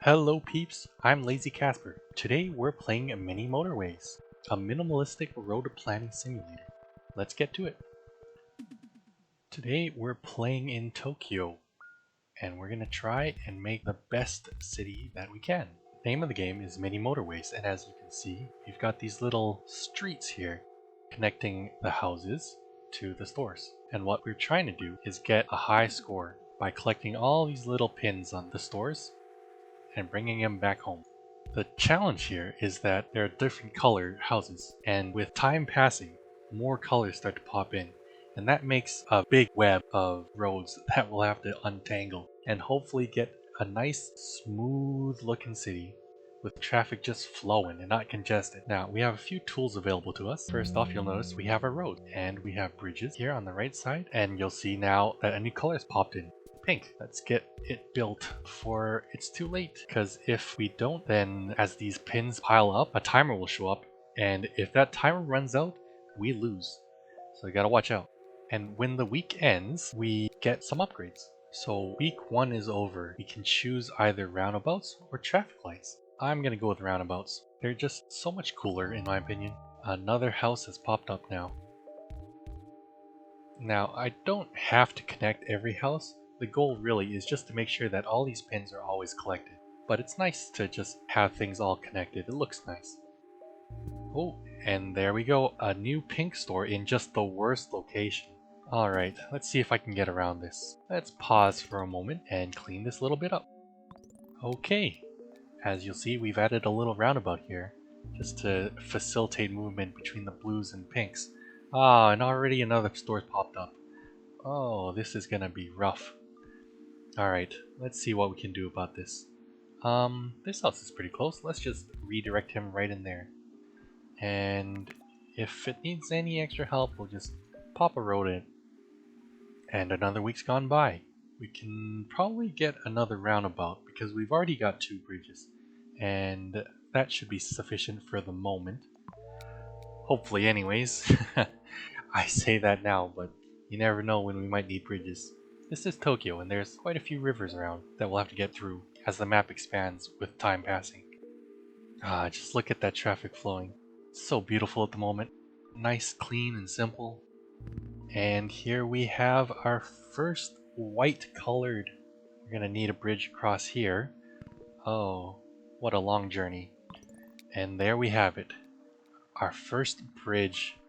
Hello peeps, I'm Lazy Casper. Today we're playing Mini Motorways, a minimalistic road planning simulator. Let's get to it. Today we're playing in Tokyo, and we're gonna try and make the best city that we can. The name of the game is Mini Motorways, and as you can see, we've got these little streets here connecting the houses to the stores. And what we're trying to do is get a high score by collecting all these little pins on the stores and bringing them back home. The challenge here is that there are different colored houses, and with time passing, more colors start to pop in, and that makes a big web of roads that we'll have to untangle and hopefully get a nice smooth looking city with traffic just flowing and not congested. Now, we have a few tools available to us. First off, you'll notice we have a road and we have bridges here on the right side, and you'll see now that a new color has popped in. Pink. Let's get it built before it's too late, because if we don't, then as these pins pile up, a timer will show up, and if that timer runs out, we lose. So you gotta watch out. And when the week ends, we get some upgrades. So week 1 is over. We can choose either roundabouts or traffic lights. I'm gonna go with roundabouts. They're just so much cooler in my opinion. Another house has popped up now. Now, I don't have to connect every house. The goal really is just to make sure that all these pins are always collected. But it's nice to just have things all connected. It looks nice. Oh, and there we go. A new pink store in just the worst location. Alright, let's see if I can get around this. Let's pause for a moment and clean this little bit up. Okay, as you'll see, we've added a little roundabout here just to facilitate movement between the blues and pinks. Ah, and already another store popped up. Oh, this is gonna be rough. Alright, let's see what we can do about this. This house is pretty close. Let's just redirect him right in there. And if it needs any extra help, we'll just pop a road in. And another week's gone by. We can probably get another roundabout because we've already got 2 bridges. And that should be sufficient for the moment. Hopefully anyways. I say that now, but you never know when we might need bridges. This is Tokyo, and there's quite a few rivers around that we'll have to get through as the map expands with time passing. Just look at that traffic flowing. It's so beautiful at the moment. Nice, clean, and simple. And here we have our first white colored. We're gonna need a bridge across here. Oh, what a long journey. And there we have it. Our first bridge.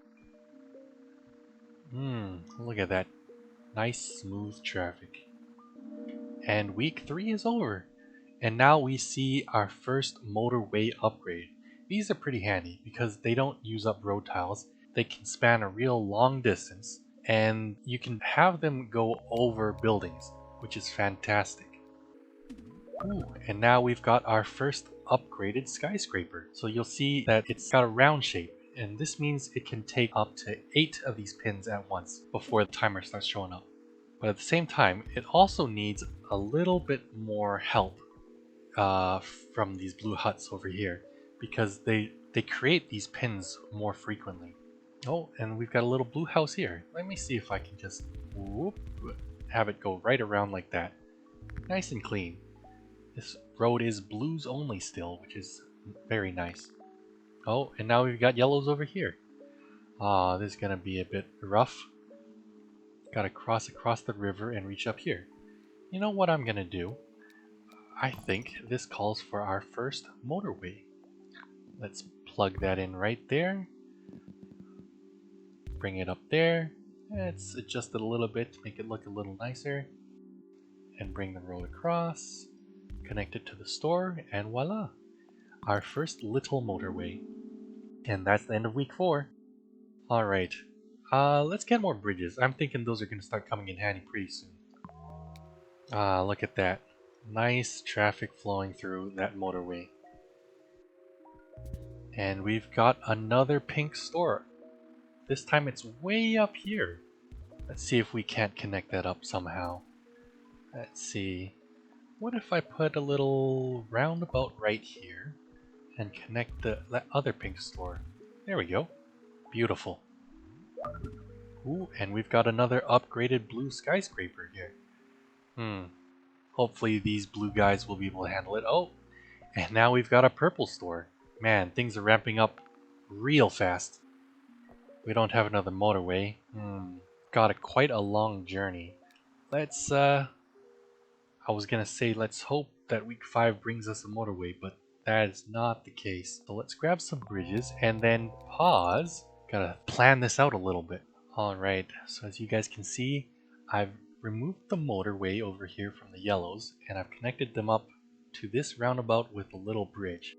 Look at that. Nice smooth traffic. And week 3 is over. And now we see our first motorway upgrade. These are pretty handy because they don't use up road tiles. They can span a real long distance, and you can have them go over buildings, which is fantastic. Ooh, and now we've got our first upgraded skyscraper. So you'll see that it's got a round shape, and this means it can take up to 8 of these pins at once before the timer starts showing up. But at the same time, it also needs a little bit more help from these blue huts over here, because they create these pins more frequently. Oh, and we've got a little blue house here. Let me see if I can just have it go right around like that. Nice and clean. This road is blues only still, which is very nice. Oh, and now we've got yellows over here. This is gonna be a bit rough. Gotta cross across the river and reach up here. You know what I'm gonna do? I think this calls for our first motorway. Let's plug that in right there. Bring it up there. Let's adjust it a little bit to make it look a little nicer. And bring the road across. Connect it to the store, and voila! Our first little motorway. And that's the end of week 4. Alright. Let's get more bridges. I'm thinking those are going to start coming in handy pretty soon. Look at that. Nice traffic flowing through that motorway. And we've got another pink store. This time it's way up here. Let's see if we can't connect that up somehow. Let's see. What if I put a little roundabout right here and connect that other pink store? There we go. Beautiful. Ooh, and we've got another upgraded blue skyscraper here. Hopefully these blue guys will be able to handle it. Oh, And now we've got a purple store. Man, things are ramping up real fast. We don't have another motorway. Got quite a long journey. Let's, I was gonna say let's hope that week 5 brings us a motorway, but that is not the case. So let's grab some bridges and then pause. Gotta plan this out a little bit. Alright, so as you guys can see, I've removed the motorway over here from the yellows and I've connected them up to this roundabout with a little bridge.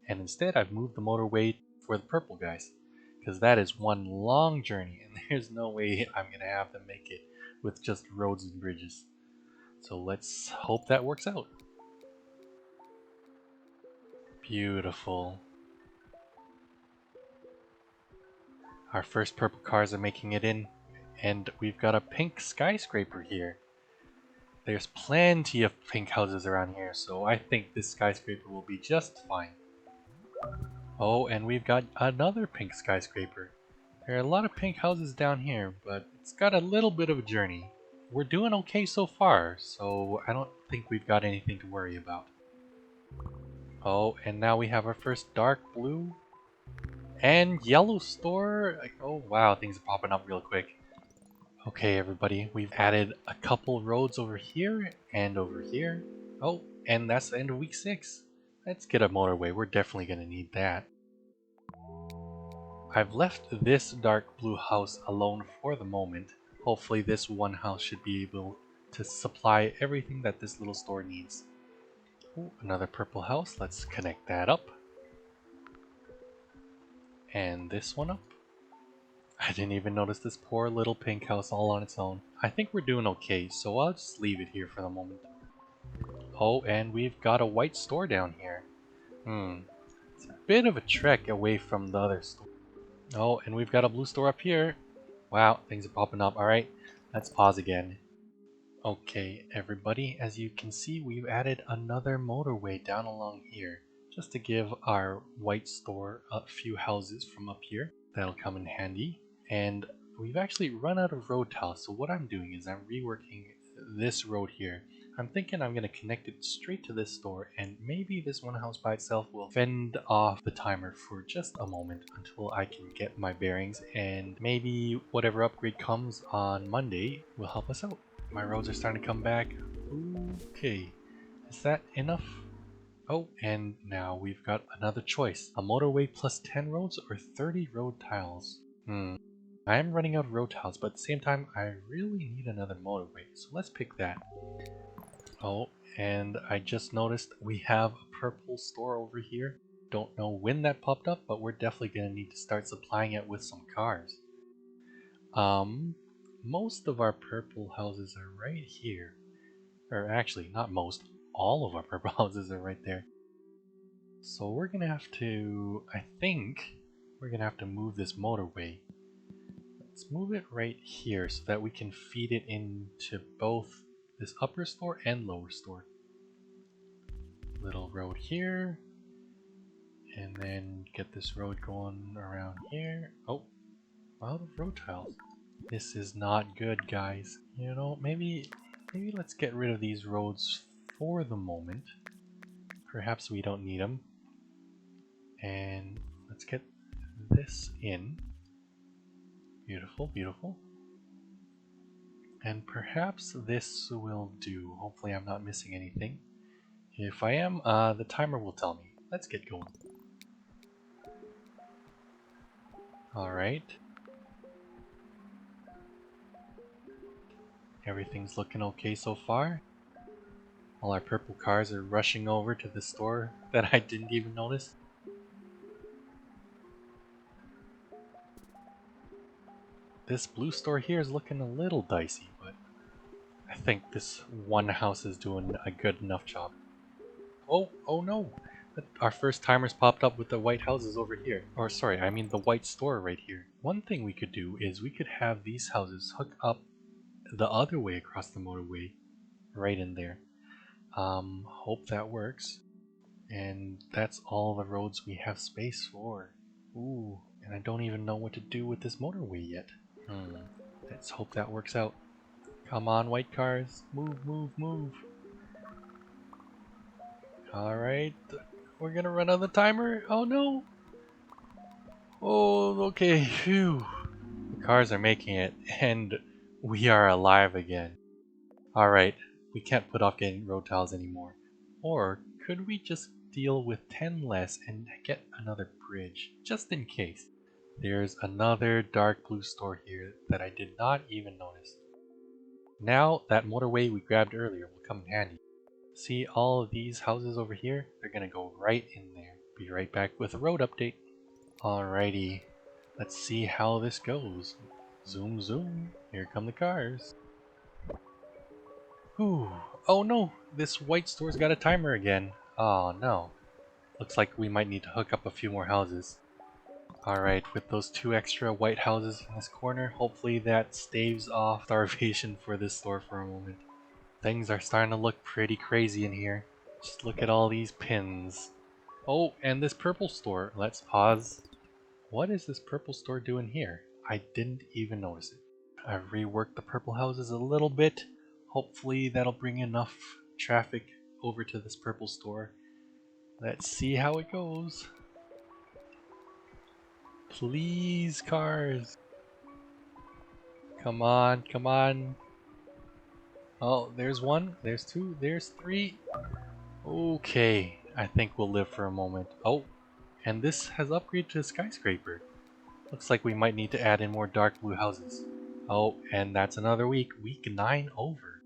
And instead I've moved the motorway for the purple guys, because that is one long journey and there's no way I'm gonna have them make it with just roads and bridges. So let's hope that works out. Beautiful. Our first purple cars are making it in, and we've got a pink skyscraper here. There's plenty of pink houses around here, so I think this skyscraper will be just fine. Oh, and we've got another pink skyscraper. There are a lot of pink houses down here, but it's got a little bit of a journey. We're doing okay so far, so I don't think we've got anything to worry about. Oh, and now we have our first dark blue and yellow store. Oh wow, things are popping up real quick. Okay everybody, we've added a couple roads over here and over here. Oh, and that's the end of week 6. Let's get a motorway, we're definitely going to need that. I've left this dark blue house alone for the moment. Hopefully this one house should be able to supply everything that this little store needs. Ooh, another purple house, let's connect that up. And this one up. I didn't even notice this poor little pink house all on its own. I think we're doing okay, so I'll just leave it here for the moment. Oh, and we've got a white store down here. It's a bit of a trek away from the other store. Oh, and we've got a blue store up here. Wow, things are popping up. Alright, let's pause again. Okay, everybody, as you can see, we've added another motorway down along here, just to give our white store a few houses from up here. That'll come in handy. And we've actually run out of road tiles, so what I'm doing is I'm reworking this road here. I'm thinking I'm going to connect it straight to this store, and maybe this one house by itself will fend off the timer for just a moment until I can get my bearings, and maybe whatever upgrade comes on Monday will help us out. My roads are starting to come back. Okay, is that enough? Oh, and now we've got another choice. A motorway plus 10 roads or 30 road tiles. I am running out of road tiles, but at the same time, I really need another motorway, so let's pick that. Oh, and I just noticed we have a purple store over here. Don't know when that popped up, but we're definitely going to need to start supplying it with some cars. Most of our purple houses are right here. Or actually, not most, all of our purple houses are right there. So we're going to have to, I think, we're going to have to move this motorway. Let's move it right here so that we can feed it into both this upper store and lower store. Little road here. And then get this road going around here. Oh, out of road tiles. This is not good, guys. You know, maybe let's get rid of these roads for the moment. Perhaps we don't need them. And let's get this in. Beautiful, beautiful. And perhaps this will do. Hopefully I'm not missing anything. If I am, the timer will tell me. Let's get going. Alright. Everything's looking okay so far. All our purple cars are rushing over to the store that I didn't even notice. This blue store here is looking a little dicey, but I think this one house is doing a good enough job. Oh no! Our first timers popped up with the white houses over here. Or sorry, I mean the white store right here. One thing we could do is we could have these houses hook up the other way across the motorway, right in there. Hope that works. And that's all the roads we have space for. Ooh, and I don't even know what to do with this motorway yet. Let's hope that works out. Come on, white cars. Move, move, move. Alright, we're gonna run out of the timer. Oh no! Oh, okay, phew. The cars are making it, and we are alive again. Alright, we can't put off getting road tiles anymore. Or could we just deal with 10 less and get another bridge, just in case? There's another dark blue store here that I did not even notice. Now that motorway we grabbed earlier will come in handy. See all of these houses over here? They're gonna go right in there. Be right back with a road update. Alrighty, let's see how this goes. Zoom zoom, here come the cars. Whew. Oh no, this white store's got a timer again. Oh no. Looks like we might need to hook up a few more houses. Alright, with those 2 extra white houses in this corner, hopefully that staves off starvation for this store for a moment. Things are starting to look pretty crazy in here. Just look at all these pins. Oh, and this purple store. Let's pause. What is this purple store doing here? I didn't even notice it. I've reworked the purple houses a little bit. Hopefully that'll bring enough traffic over to this purple store. Let's see how it goes. Please, cars. Come on, come on. Oh, there's 1, there's 2, there's 3. Okay, I think we'll live for a moment. Oh, and this has upgraded to a skyscraper. Looks like we might need to add in more dark blue houses. Oh, and that's another week. Week 9 over.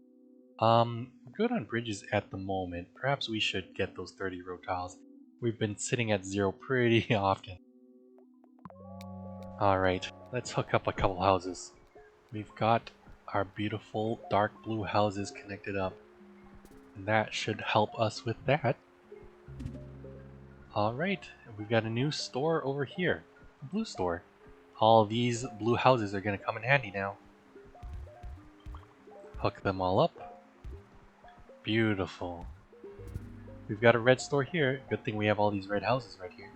Good on bridges at the moment. Perhaps we should get those 30 row tiles. We've been sitting at 0 pretty often. Alright, let's hook up a couple houses. We've got our beautiful dark blue houses connected up. And that should help us with that. Alright, we've got a new store over here. A blue store. All these blue houses are going to come in handy now. Hook them all up. Beautiful. We've got a red store here. Good thing we have all these red houses right here.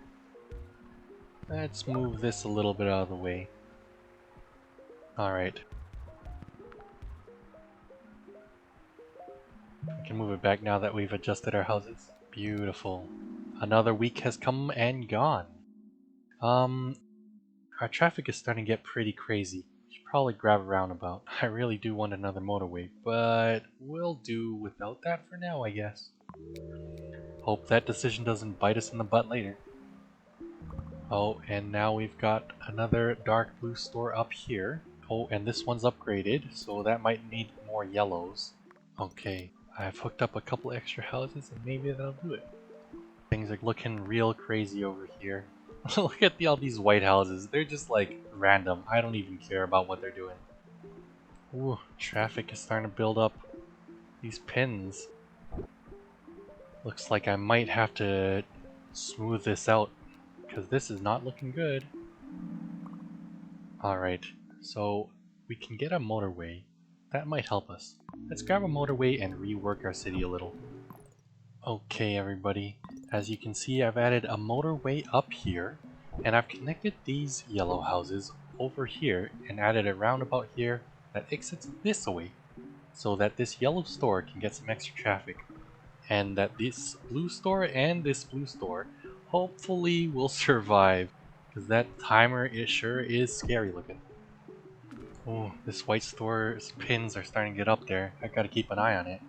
Let's move this a little bit out of the way. Alright. We can move it back now that we've adjusted our houses. Beautiful. Another week has come and gone. Our traffic is starting to get pretty crazy. We should probably grab a roundabout. I really do want another motorway, but we'll do without that for now, I guess. Hope that decision doesn't bite us in the butt later. Oh, and now we've got another dark blue store up here. Oh, and this one's upgraded, so that might need more yellows. Okay, I've hooked up a couple extra houses and maybe that'll do it. Things are looking real crazy over here. Look at all these white houses. They're just like random. I don't even care about what they're doing. Ooh, traffic is starting to build up. These pins. Looks like I might have to smooth this out because this is not looking good. Alright, so we can get a motorway. That might help us. Let's grab a motorway and rework our city a little. Okay, everybody. As you can see, I've added a motorway up here, and I've connected these yellow houses over here and added a roundabout here that exits this way, so that this yellow store can get some extra traffic, and that this blue store and this blue store hopefully will survive, because that timer sure is scary looking. Oh, this white store's pins are starting to get up there. I gotta keep an eye on it.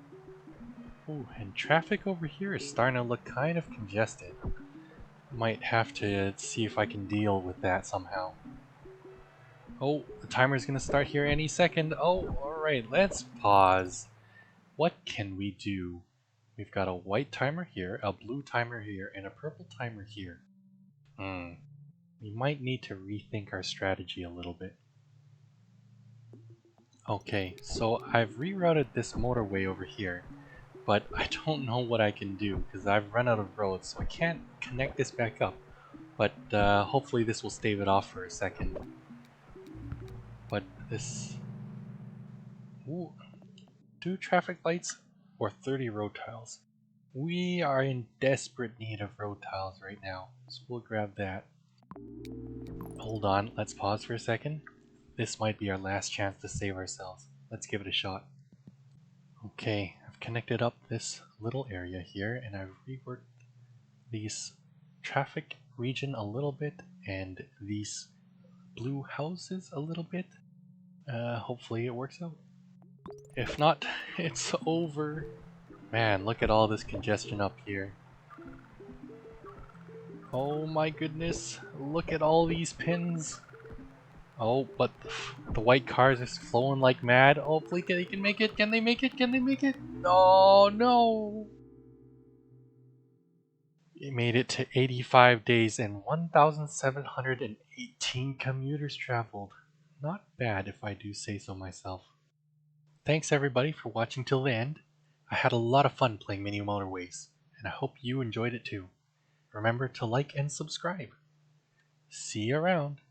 Ooh, and traffic over here is starting to look kind of congested. Might have to see if I can deal with that somehow. Oh, the timer's gonna start here any second. Oh, alright, let's pause. What can we do? We've got a white timer here, a blue timer here, and a purple timer here. We might need to rethink our strategy a little bit. Okay, so I've rerouted this motorway over here. But I don't know what I can do because I've run out of roads, so I can't connect this back up. But hopefully this will stave it off for a second. But this... Ooh. 2 traffic lights or 30 road tiles. We are in desperate need of road tiles right now, so we'll grab that. Hold on, let's pause for a second. This might be our last chance to save ourselves. Let's give it a shot. Okay, I've I've connected up this little area here, and I've reworked these traffic region a little bit and these blue houses a little bit. Hopefully it works out. If not, it's over. Man, look at all this congestion up here. Oh my goodness, look at all these pins. Oh, but the white cars are flowing like mad. Hopefully they can make it. Can they make it? Can they make it? Oh no! It made it to 85 days and 1,718 commuters traveled. Not bad if I do say so myself. Thanks everybody for watching till the end. I had a lot of fun playing Mini Motorways, and I hope you enjoyed it too. Remember to like and subscribe. See you around.